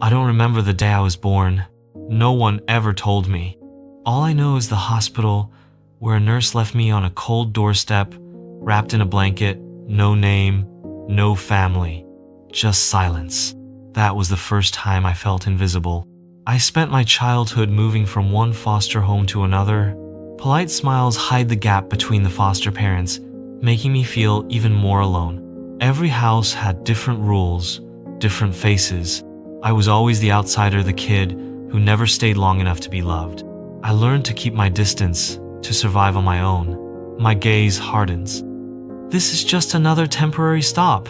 I don't remember the day I was born. No one ever told me. All I know is the hospital, where a nurse left me on a cold doorstep, wrapped in a blanket, no name, no family, just silence. That was the first time I felt invisible. I spent my childhood moving from one foster home to another. Polite smiles hide the gap between the foster parents, making me feel even more alone. Every house had different rules, different faces. I was always the outsider, the kid who never stayed long enough to be loved. I learned to keep my distance, to survive on my own. My gaze hardens. This is just another temporary stop.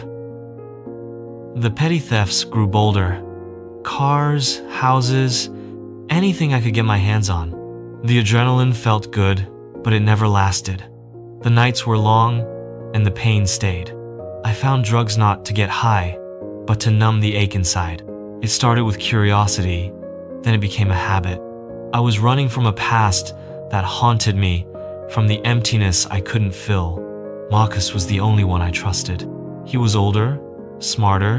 The petty thefts grew bolder. Cars, houses, anything I could get my hands on. The adrenaline felt good, but it never lasted. The nights were long, and the pain stayed. I found drugs not to get high, but to numb the ache inside. It started with curiosity, then it became a habit. I was running from a past that haunted me, from the emptiness I couldn't fill. Marcus was the only one I trusted. He was older, smarter,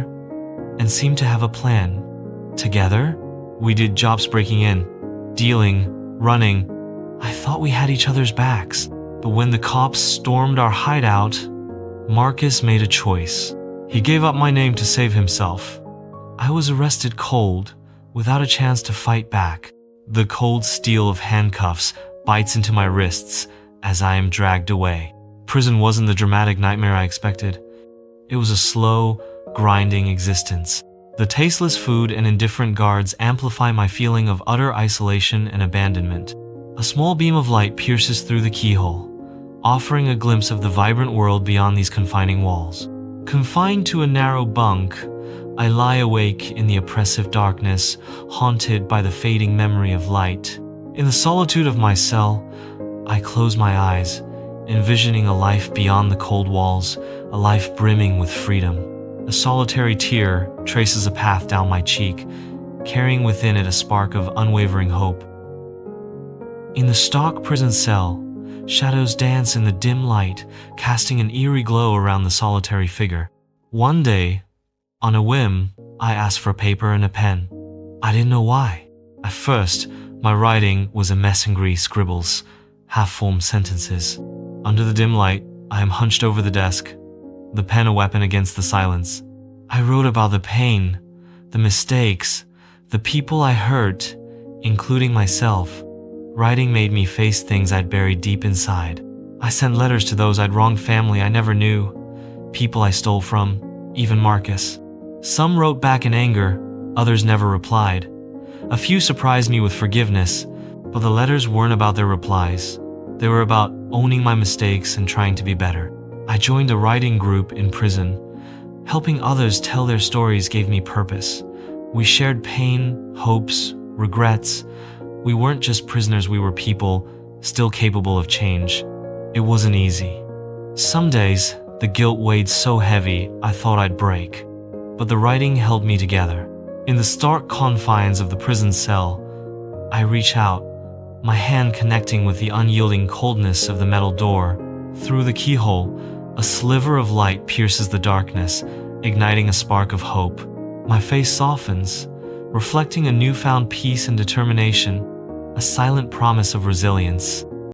and seemed to have a plan. Together, we did jobs, breaking in, dealing, running. I thought we had each other's backs. But when the cops stormed our hideout, Marcus made a choice. He gave up my name to save himself. I was arrested cold, without a chance to fight back. The cold steel of handcuffs bites into my wrists as I am dragged away. Prison wasn't the dramatic nightmare I expected. It was a slow, grinding existence. The tasteless food and indifferent guards amplify my feeling of utter isolation and abandonment. A small beam of light pierces through the keyhole, offering a glimpse of the vibrant world beyond these confining walls. Confined to a narrow bunk, I lie awake in the oppressive darkness, haunted by the fading memory of light. In the solitude of my cell, I close my eyes, envisioning a life beyond the cold walls, a life brimming with freedom. A solitary tear traces a path down my cheek, carrying within it a spark of unwavering hope. In the stock prison cell, shadows dance in the dim light, casting an eerie glow around the solitary figure. One day, on a whim, I asked for a paper and a pen. I didn't know why. At first, my writing was a mess and grease scribbles, half-formed sentences. Under the dim light, I am hunched over the desk, the pen a weapon against the silence. I wrote about the pain, the mistakes, the people I hurt, including myself. Writing made me face things I'd buried deep inside. I sent letters to those I'd wronged, family I never knew, people I stole from, even Marcus. Some wrote back in anger, others never replied. A few surprised me with forgiveness, but the letters weren't about their replies. They were about owning my mistakes and trying to be better. I joined a writing group in prison. Helping others tell their stories gave me purpose. We shared pain, hopes, regrets. We weren't just prisoners, we were people, still capable of change. It wasn't easy. Some days, the guilt weighed so heavy I thought I'd break. But the writing held me together. In the stark confines of the prison cell, I reach out, my hand connecting with the unyielding coldness of the metal door. Through the keyhole, a sliver of light pierces the darkness, igniting a spark of hope. My face softens, reflecting a newfound peace and determination, a silent promise of resilience.